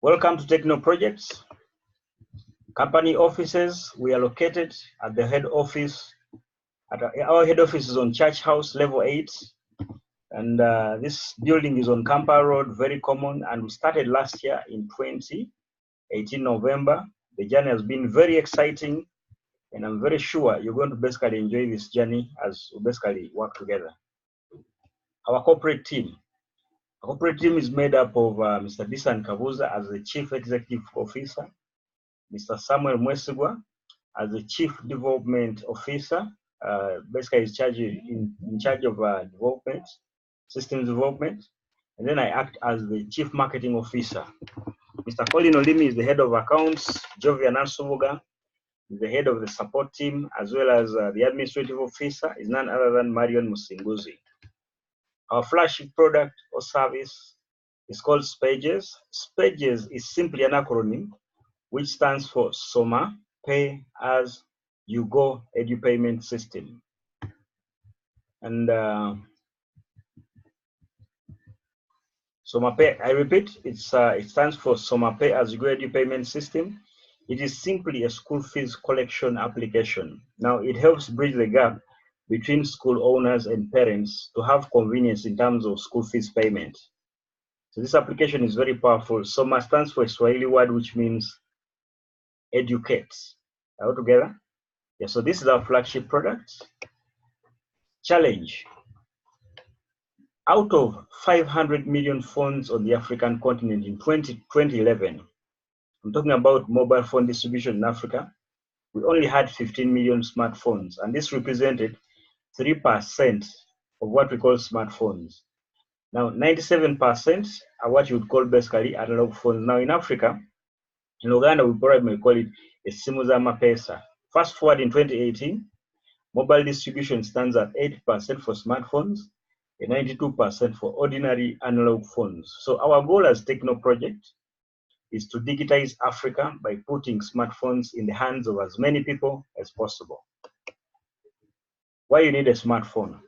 Welcome to Techno Projects. Company offices, we are located at the head office. Our head office is on Church House, level 8. And this building is on Kampa Road, very common. And we started last year in 2018 November. The journey has been very exciting. And I'm very sure you're going to basically enjoy this journey as we basically work together. Our corporate team. Our corporate team is made up of Mr. Disan Kabuza as the Chief Executive Officer, Mr. Samuel Mwesigwa as the Chief Development Officer, basically is in charge of development, systems development, and then I act as the Chief Marketing Officer. Mr. Colin Olimi is the Head of Accounts, Jovian Ansubuga is the Head of the Support Team, as well as the Administrative Officer is none other than Marion Musinguzi. Our flagship product or service is called Spages. Spages is simply an acronym which stands for SOMA, Pay As You Go Edu Payment System. And SOMA Pay, I repeat, it stands for SOMA Pay As You Go Edu Payment System. It is simply a school fees collection application. Now, it helps bridge the gap between school owners and parents to have convenience in terms of school fees payment. So this application is very powerful. SOMA stands for a Swahili word which means educate. All together? Yeah, so this is our flagship product. Challenge. Out of 500 million phones on the African continent in 2011, I'm talking about mobile phone distribution in Africa, we only had 15 million smartphones, and this represented 3% of what we call smartphones. Now, 97% are what you would call basically analog phones. Now, in Africa, in Uganda, we probably may call it a simu za mapesa. Fast forward in 2018, mobile distribution stands at 80% for smartphones and 92% for ordinary analog phones. So our goal as Techno Project is to digitize Africa by putting smartphones in the hands of as many people as possible. Why you need a smartphone?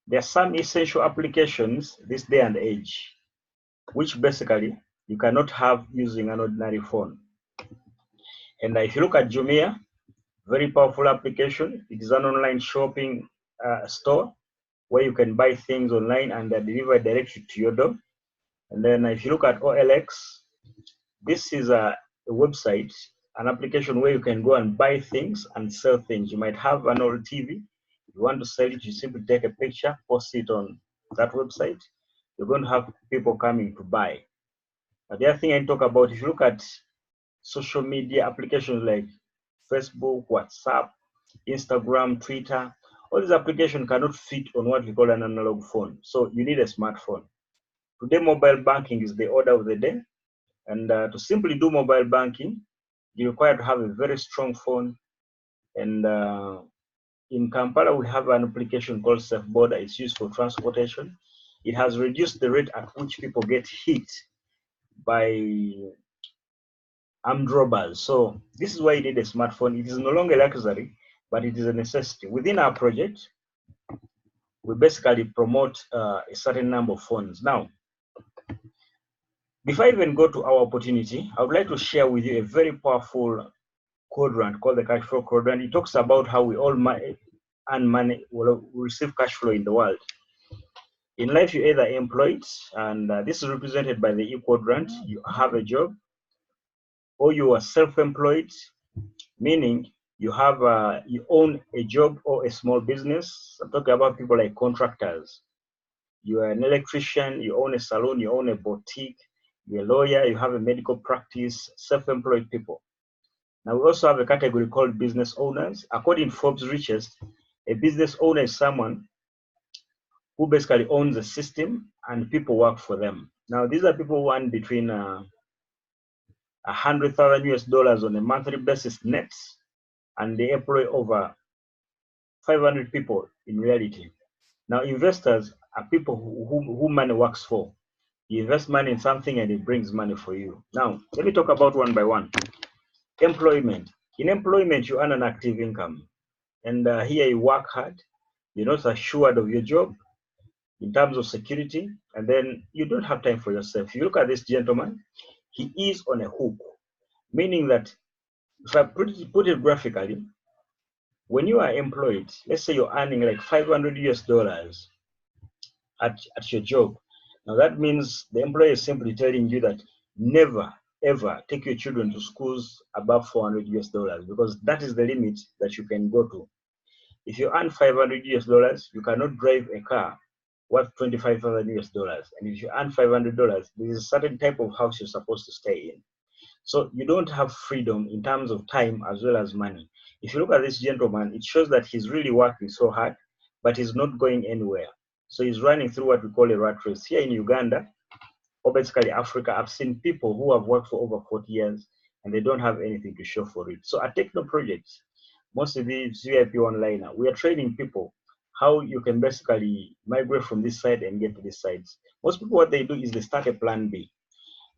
There are some essential applications this day and age, which basically you cannot have using an ordinary phone. And if you look at Jumia, very powerful application. It is an online shopping store where you can buy things online and they're delivered directly to your door. And then if you look at OLX, this is a website, an application where you can go and buy things and sell things. You might have an old TV. You want to sell it, you simply take a picture, post it on that website. You're going to have people coming to buy. But the other thing I talk about, if you look at social media applications like Facebook, WhatsApp, Instagram, Twitter, all these applications cannot fit on what we call an analog phone. So you need a smartphone. Today, mobile banking is the order of the day. And to simply do mobile banking, you require to have a very strong phone. And in Kampala, we have an application called Safe Border. It's used for transportation. It has reduced the rate at which people get hit by armed robbers. So this is why you need a smartphone. It is no longer luxury, but it is a necessity. Within our project, we basically promote a certain number of phones. Now, before I even go to our opportunity, I would like to share with you a very powerful quadrant called the cash flow quadrant. It talks about how we all earn money, will receive cash flow in the world. In life, you're either employed, and this is represented by the E quadrant. You have a job, or you are self-employed, meaning you have you own a job or a small business. I'm talking about people like contractors. You are an electrician, you own a salon, you own a boutique, you're a lawyer, you have a medical practice, self-employed people. Now, we also have a category called business owners. According to Forbes Richest, a business owner is someone who basically owns a system and people work for them. Now, these are people who earn between $100,000 US on a monthly basis net, and they employ over 500 people in reality. Now, investors are people who money works for. You invest money in something and it brings money for you. Now, let me talk about one by one. Employment. In employment, you earn an active income. And here you work hard. You're not assured of your job in terms of security. And then you don't have time for yourself. You look at this gentleman. he is on a hook, meaning that if I put it graphically, when you are employed, let's say you're earning like $500 at your job. Now that means the employer is simply telling you that never ever take your children to schools above $400 because that is the limit that you can go to. If you earn $500, you cannot drive a car worth $25,000. And if you earn $500, there is a certain type of house you're supposed to stay in. So you don't have freedom in terms of time as well as money. If you look at this gentleman, it shows that he's really working so hard, but he's not going anywhere. So he's running through what we call a rat race. Here in Uganda, or basically Africa, I've seen people who have worked for over 40 years and they don't have anything to show for it. So at Techno Projects, most of these VIP online, we are training people how you can basically migrate from this side and get to this side. Most people, what they do is they start a plan B.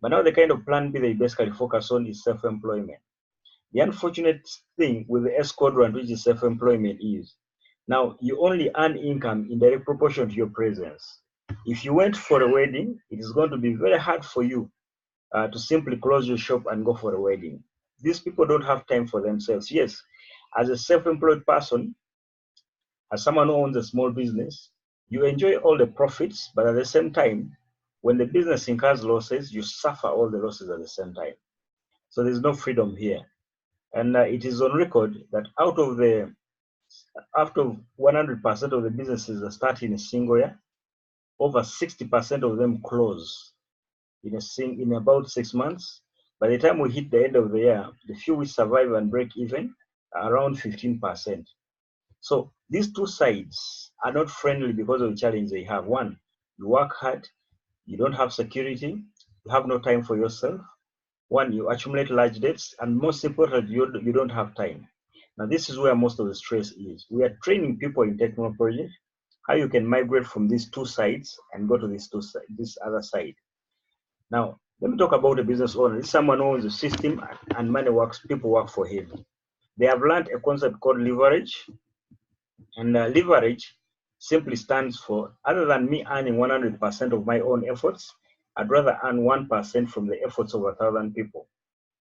But now the kind of plan B they basically focus on is self-employment. The unfortunate thing with the S quadrant, which is self-employment, is now you only earn income in direct proportion to your presence. If you went for a wedding, it is going to be very hard for you to simply close your shop and go for a wedding. These people don't have time for themselves. Yes, as a self-employed person, as someone who owns a small business, you enjoy all the profits, but at the same time, when the business incurs losses, you suffer all the losses at the same time. So there's no freedom here. And it is on record that after 100% of the businesses that start in a single year, over 60% of them close in about 6 months. By the time we hit the end of the year, the few we survive and break even are around 15%. So these two sides are not friendly because of the challenge they have. One, you work hard, you don't have security, you have no time for yourself. One, you accumulate large debts, and most importantly, you don't have time. Now, this is where most of the stress is. We are training people in Techno Project how you can migrate from these two sides and go to this other side. Now, let me talk about a business owner. This is someone who owns a system and money works, people work for him. They have learned a concept called leverage. And leverage simply stands for, other than me earning 100% of my own efforts, I'd rather earn 1% from the efforts of 1,000 people.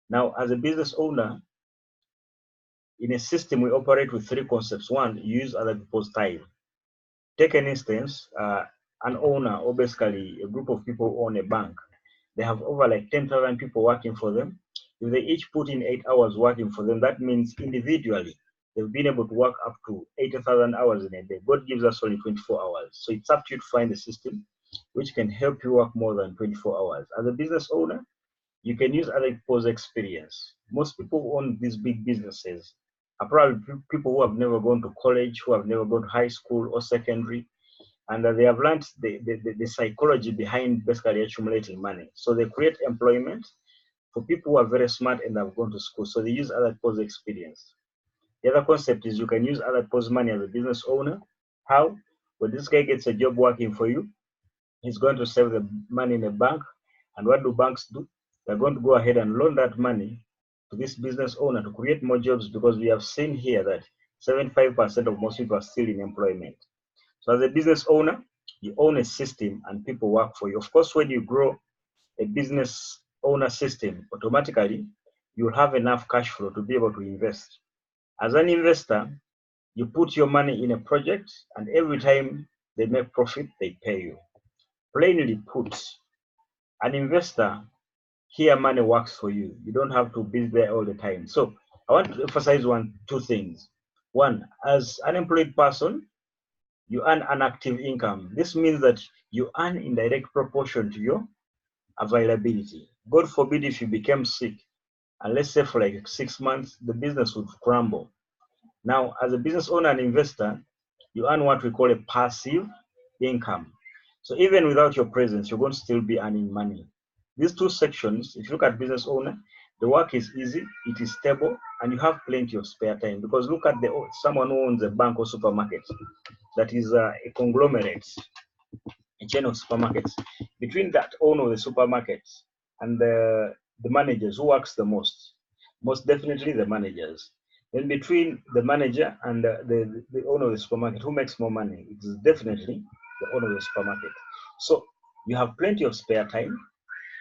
Now, as a business owner, in a system, we operate with three concepts. One, you use other people's time. Take an instance, an owner, or basically a group of people who own a bank. They have over like 10,000 people working for them. If they each put in 8 hours working for them, that means individually, they've been able to work up to 80,000 hours in a day. God gives us only 24 hours. So it's up to you to find a system which can help you work more than 24 hours. As a business owner, you can use other people's experience. Most people who own these big businesses are probably people who have never gone to college, who have never gone to high school or secondary, and they have learned the psychology behind basically accumulating money. So they create employment for people who are very smart and have gone to school. So they use other people's experience. The other concept is you can use other people's money as a business owner. How? When this guy gets a job working for you, he's going to save the money in a bank. And what do banks do? They're going to go ahead and loan that money to this business owner to create more jobs, because we have seen here that 75% of most people are still in employment. So as a business owner, you own a system and people work for you. Of course, when you grow a business owner system, automatically you'll have enough cash flow to be able to invest. As an investor, you put your money in a project, and every time they make profit, they pay you. Plainly put, an investor, here money works for you. You don't have to be there all the time. So I want to emphasize two things. One, as an unemployed person, you earn an active income. This means that you earn in direct proportion to your availability. God forbid if you became sick, and let's say for like 6 months, the business would crumble. Now, as a business owner and investor, you earn what we call a passive income. So even without your presence, you're going to still be earning money. These two sections, if you look at business owner, the work is easy, it is stable, and you have plenty of spare time. Because look at someone who owns a bank or supermarket. That is a conglomerate, a chain of supermarkets. Between that owner of the supermarkets and the managers, who works the most? Most definitely the managers. Then between the manager and the owner of the supermarket, who makes more money? It is definitely the owner of the supermarket. So you have plenty of spare time.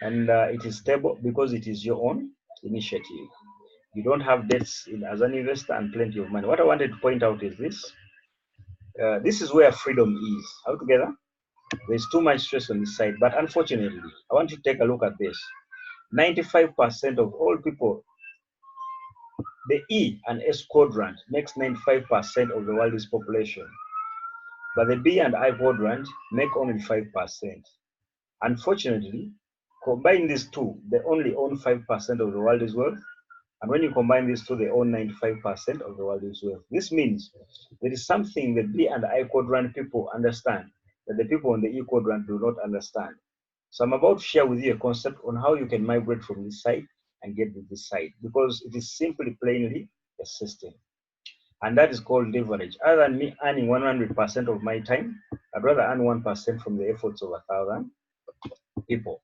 and it is stable because it is your own initiative. You don't have debts as an investor and plenty of money. What I wanted to point out is this. This is where freedom is. All together, there's too much stress on this side, but unfortunately, I want you to take a look at this. 95% of all people, the E and S quadrant makes 95% of the world's population, but the B and I quadrant make only 5%. Unfortunately, combine these two, they only own 5% of the world's wealth. And when you combine these two, they own 95% of the world's wealth. This means there is something the B and I quadrant people understand that the people on the E quadrant do not understand. So I'm about to share with you a concept on how you can migrate from this side and get to this side, because it is simply plainly a system. And that is called leverage. Other than me earning 100% of my time, I'd rather earn 1% from the efforts of 1,000 people.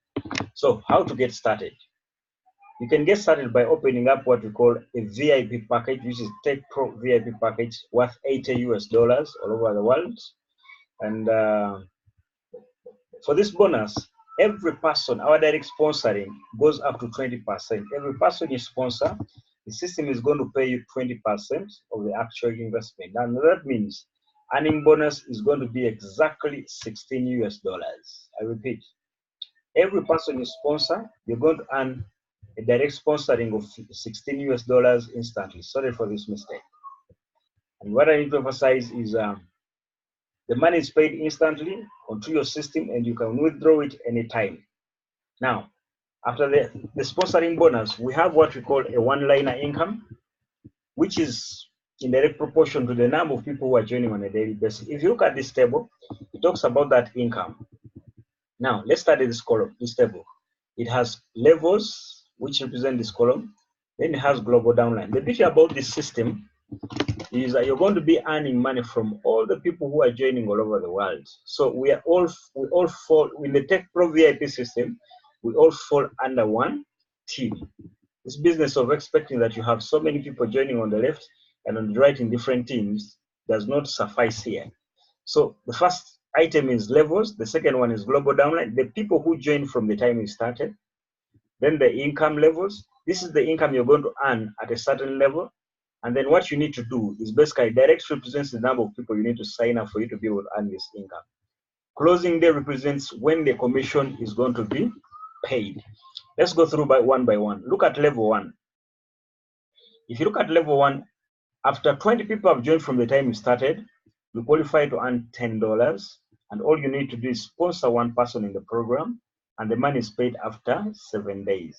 So how to get started? You can get started by opening up what we call a VIP package, which is TecProVIP package worth $80 all over the world. And for this bonus, every person, our direct sponsoring goes up to 20%. Every person you sponsor, the system is going to pay you 20% of the actual investment. And that means earning bonus is going to be exactly $16. I repeat, every person you sponsor, you're going to earn a direct sponsoring of $16 instantly. Sorry for this mistake. And what I need to emphasize is the money is paid instantly onto your system and you can withdraw it anytime. Now, after the sponsoring bonus, we have what we call a one-liner income, which is in direct proportion to the number of people who are joining on a daily basis. If you look at this table, it talks about that income. Now, let's study this column, this table. It has levels, which represent this column. Then it has global downline. The beauty about this system is that you're going to be earning money from all the people who are joining all over the world. So we all fall in the TecProVIP system. We all fall under one team. This business of expecting that you have so many people joining on the left and on the right in different teams does not suffice here. So the first item is levels. The second one is global downline. The people who joined from the time we started. Then the income levels. This is the income you're going to earn at a certain level. And then what you need to do is basically direct represents the number of people you need to sign up for you to be able to earn this income. Closing day represents when the commission is going to be paid. Let's go through by one. Look at level one. If you look at level one, after 20 people have joined from the time you started, you qualify to earn $10. And all you need to do is sponsor one person in the program, and the money is paid after 7 days.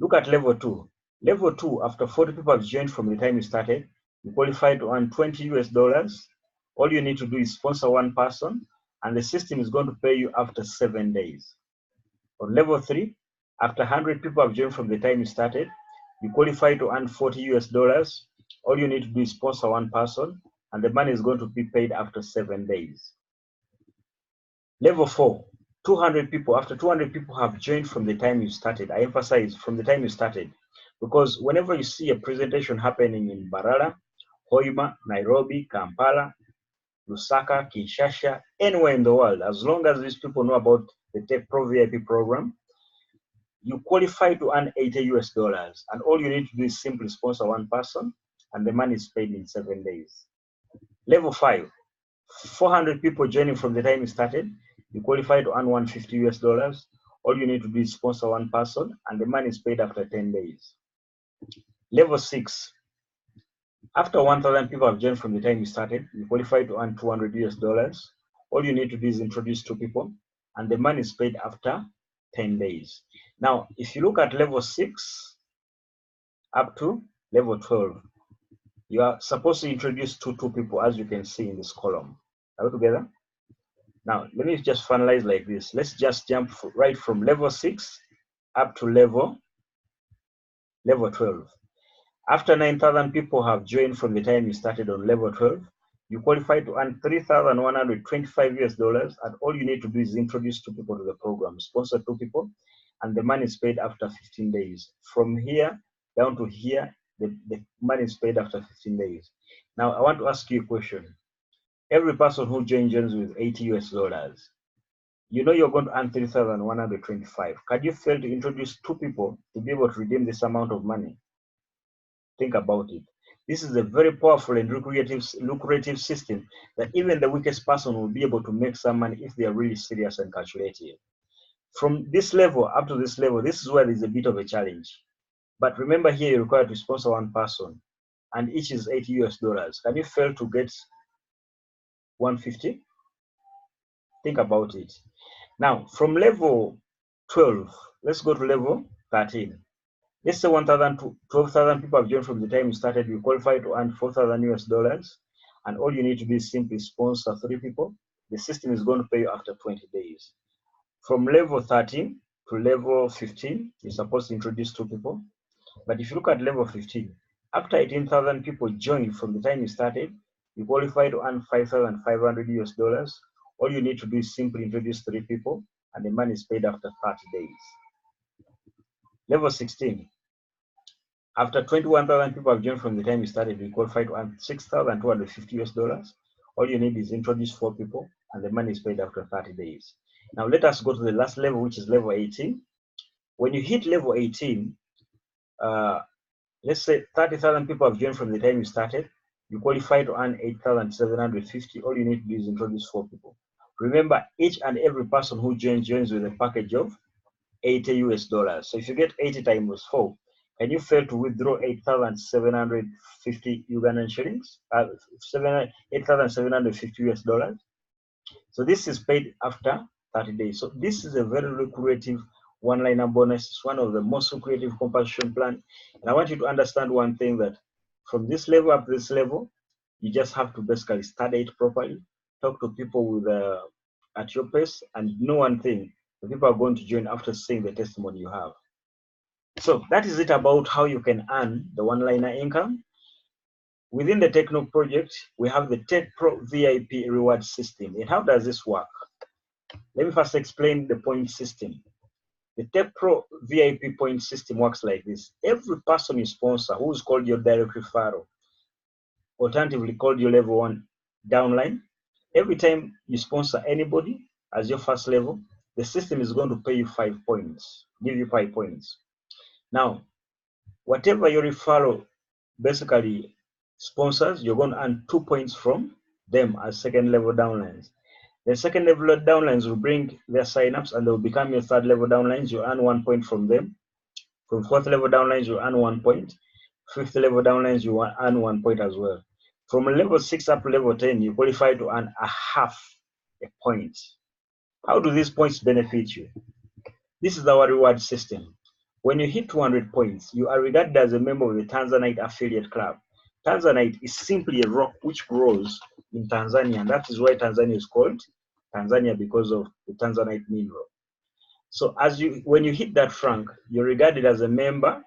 Look at level two. Level two, after 40 people have joined from the time you started, you qualify to earn $20. All you need to do is sponsor one person, and the system is going to pay you after 7 days. On level three, after 100 people have joined from the time you started, you qualify to earn $40. All you need to do is sponsor one person, and the money is going to be paid after 7 days. Level four, 200 people. After 200 people have joined from the time you started, I emphasize from the time you started, because whenever you see a presentation happening in Mbarara, Hoima, Nairobi, Kampala, Lusaka, Kinshasa, anywhere in the world, as long as these people know about the TecProVIP program, you qualify to earn $80. And all you need to do is simply sponsor one person, and the money is paid in 7 days. Level five, 400 people joining from the time you started, you qualify to earn $150. All you need to do is sponsor one person, and the money is paid after 10 days. Level six, after 1,000 people have joined from the time you started, you qualify to earn $200. All you need to do is introduce 2 people, and the money is paid after 10 days. Now, if you look at level 6 up to level 12, you are supposed to introduce two people, as you can see in this column. Are we together? Now, let me just finalize like this. Let's just jump right from level 6 up to level 12. After 9,000 people have joined from the time you started on level 12, you qualify to earn $3,125, and all you need to do is introduce 2 people to the program, sponsor 2 people, and the money is paid after 15 days. From here down to here, the money is paid after 15 days. Now, I want to ask you a question. Every person who joins with $80, you know you're going to earn 3,125. Can you fail to introduce 2 people to be able to redeem this amount of money? Think about it. This is a very powerful and lucrative system that even the weakest person will be able to make some money if they are really serious and calculative. From this level up to this level, this is where there's a bit of a challenge. But remember, here you're required to sponsor 1 person, and each is $80. Can you fail to get 150? Think about it. Now, from level 12, let's go to level 13. Let's say 12,000 people have joined from the time you started. You qualify to earn $4,000, and all you need to do is simply sponsor 3 people. The system is going to pay you after 20 days. From level 13 to level 15, you're supposed to introduce 2 people. But if you look at level 15, after 18,000 people joined from the time you started, you qualify to earn $5,500. All you need to do is simply introduce 3 people, and the money is paid after 30 days. Level 16, after 21,000 people have joined from the time you started, you qualify to earn $6,250. All you need is introduce 4 people, and the money is paid after 30 days. Now let us go to the last level, which is level 18. When you hit level 18, let's say 30,000 people have joined from the time you started, you qualify to earn $8,750. All you need to do is introduce 4 people. Remember, each and every person who joins with a package of $80. So if you get 80 times 4, can you fail to withdraw 8,750 Ugandan shillings? $8,750. So this is paid after 30 days. So this is a very lucrative one-liner bonus. It's one of the most lucrative compensation plan. And I want you to understand one thing, that from this level up to this level, you just have to basically study it properly, talk to people with at your pace, and know one thing: the people are going to join after seeing the testimony you have. So that is it about how you can earn the one-liner income. Within the Techno project, we have the TecProVIP reward system. And how does this work? Let me first explain the point system. The TecProVIP point system works like this. Every person you sponsor who is called your direct referral, alternatively called your level 1 downline, every time you sponsor anybody as your first level, the system is going to pay you 5 points, give you 5 points. Now, whatever your referral basically sponsors, you're going to earn 2 points from them as second level downlines. The second level downlines will bring their signups and they will become your third level downlines. You earn 1 point from them. From fourth level downlines, you earn 1 point. Fifth level downlines, you earn 1 point as well. From level 6 up to level 10, you qualify to earn a half a point. How do these points benefit you? This is our reward system. When you hit 200 points, you are regarded as a member of the Tanzanite affiliate club. Tanzanite is simply a rock which grows in Tanzania, and that is why Tanzania is called Tanzania, because of the Tanzanite mineral. So when you hit that rank, you're regarded as a member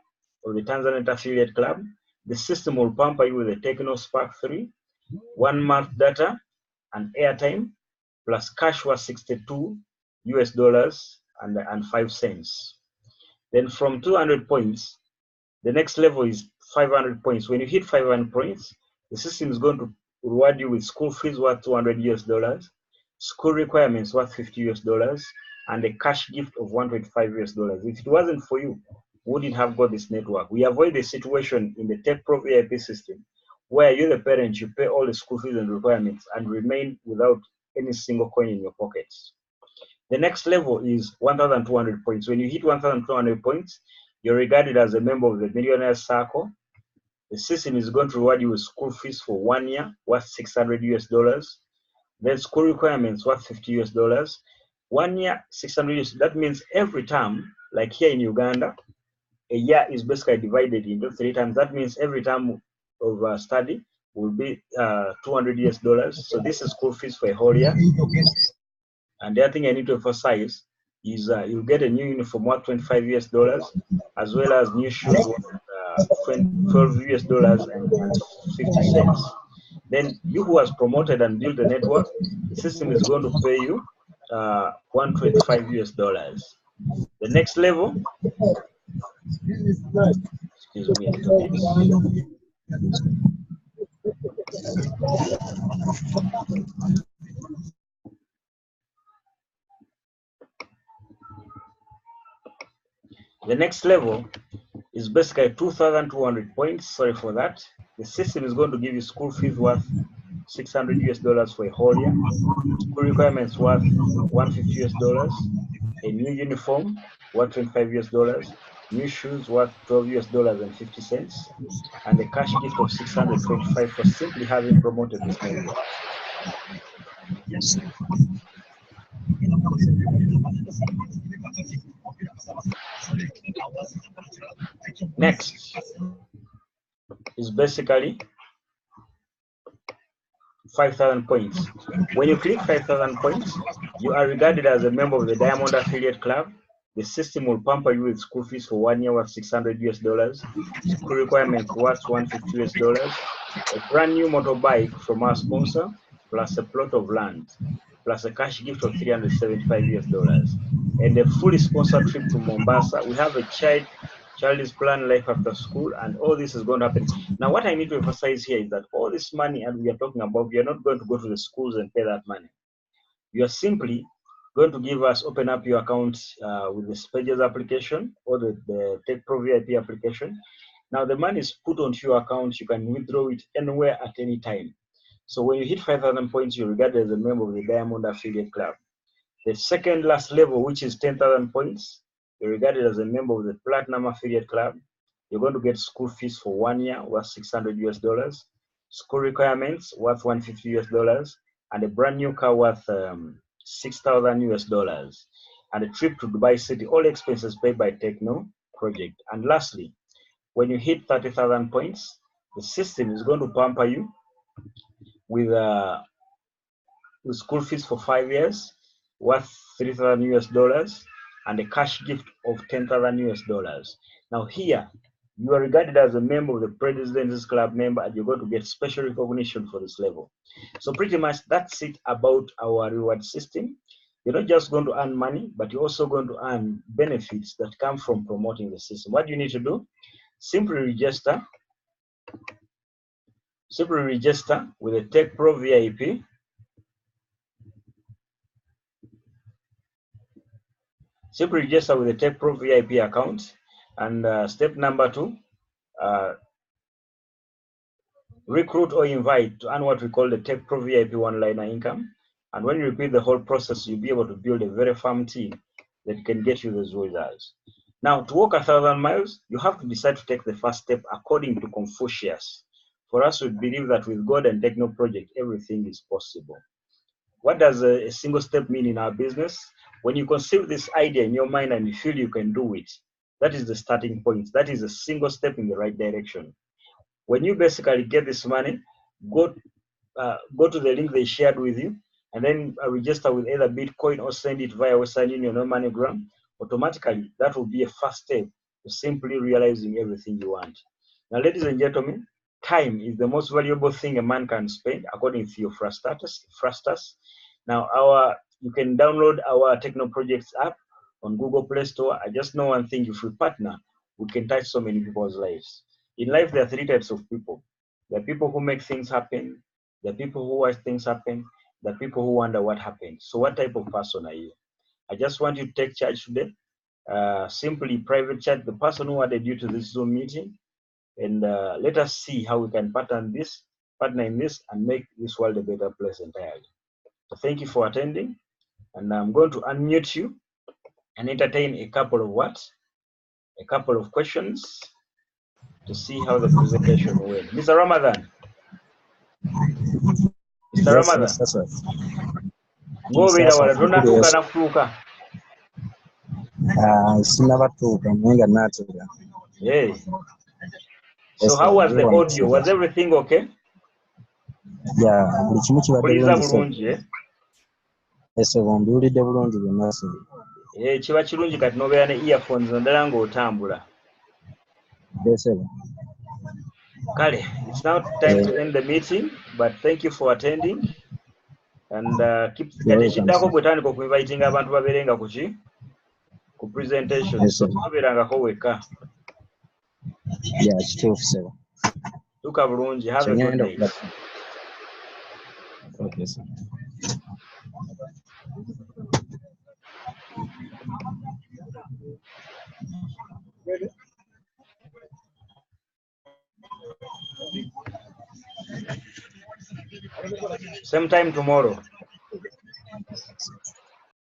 of the Tanzanite affiliate club. The system will pamper you with a Techno Spark 3, 1 month data, and airtime, plus cash was $62 and 5 cents. Then from 200 points, the next level is 500 points. When you hit 500 points, the system is going to reward you with school fees worth $200, school requirements worth $50, and a cash gift of $125. If it wasn't for you, wouldn't have got this network. We avoid the situation in the TecProVIP system where you, the parent, you pay all the school fees and requirements and remain without any single coin in your pockets. The next level is 1,200 points. When you hit 1,200 points, you're regarded as a member of the Millionaire Circle. The system is going to reward you with school fees for 1 year worth $600. Then school requirements worth $50. 1 year, $600. That means every term, like here in Uganda, a year is basically divided into 3 times. That means every term of study will be $200. So this is school fees for a whole year. And the other thing I need to emphasize is you'll get a new uniform worth $25, as well as new shoes worth $12 and 50 cents. Then you who has promoted and built a network, the system is going to pay you $125. The next level, excuse me a little bit. The next level is basically 2,200 points. Sorry for that. The system is going to give you school fees worth $600 for a whole year, school requirements worth $150, a new uniform worth $25, new shoes worth $12.50, and a cash gift of $625 for simply having promoted this network. Next is basically 5,000 points. When you click 5,000 points, you are regarded as a member of the Diamond Affiliate Club. The system will pamper you with school fees for 1 year worth $600, school requirements worth $150, a brand new motorbike from our sponsor, plus a plot of land, plus a cash gift of $375, and a fully sponsored trip to Mombasa. We have a child is plan life after school, and all this is going to happen. Now, what I need to emphasize here is that all this money, and we are talking about, we are not going to go to the schools and pay that money. You are simply going to give us, open up your account with the Pages application or the TecProVIP application. Now, the money is put onto your account. You can withdraw it anywhere at any time. So when you hit 5,000 points, you're regarded as a member of the Diamond Affiliate Club. The second last level, which is 10,000 points, you're regarded as a member of the Platinum Affiliate Club. You're going to get school fees for 1 year worth $600, school requirements worth $150, and a brand new car worth $6,000, and a trip to Dubai City, all expenses paid by Techno Project. And lastly, when you hit 30,000 points, the system is going to pamper you with school fees for 5 years worth $3,000 and a cash gift of $10,000. Now here, you are regarded as a member of the President's Club member, and you're going to get special recognition for this level. So pretty much that's it about our reward system. You're not just going to earn money, but you're also going to earn benefits that come from promoting the system. What do you need to do? Simply register. Simply register with a TecProVIP. Simply register with a TecProVIP account. And step number 2, recruit or invite to earn what we call the TecProVIP one-liner income. And when you repeat the whole process, you'll be able to build a very firm team that can get you those results. Now, to walk 1,000 miles, you have to decide to take the first step according to Confucius. For us, we believe that with God and Techno Project, everything is possible. What does a single step mean in our business? When you conceive this idea in your mind and you feel you can do it, that is the starting point. That is a single step in the right direction. When you basically get this money, go to the link they shared with you, and then register with either Bitcoin or send it via Western Union or MoneyGram. Automatically, that will be a first step to simply realizing everything you want. Now, ladies and gentlemen, time is the most valuable thing a man can spend, according to your Frustus. Now, you can download our Techno Projects app on Google Play Store. I just know one thing: if we partner, we can touch so many people's lives. In life, there are 3 types of people. There are people who make things happen. There are people who watch things happen. There are people who wonder what happened. So what type of person are you? I just want you to take charge today. Simply private chat the person who added you to this Zoom meeting, and let us see how we can partner in this, and make this world a better place entirely. So thank you for attending, and I'm going to unmute you and entertain a couple of questions to see how the presentation went. Mr. Ramadan. Mr. Ramadan. Ngobera wala tonatuuka nakutuuka. Sinabatuuka mwenga natuuka. Hey. So how was the audio? Was everything okay? Yeah, buli kimu kibadde bulungi. Ese bombiwulidde bulungi byonna siri. Kiba kirungi kati n'obeera ne earphones naddala ng'otambula. Kale, it's now time to end the meeting, but thank you for attending. And keep kiddako bwe tandika okuinvitinga abantu babeerenga ku presentation. So tobeerangako wekka. Yeah, kituufu sebo. Tuka bulungi. Have a good day. Okay, sir. Same time tomorrow.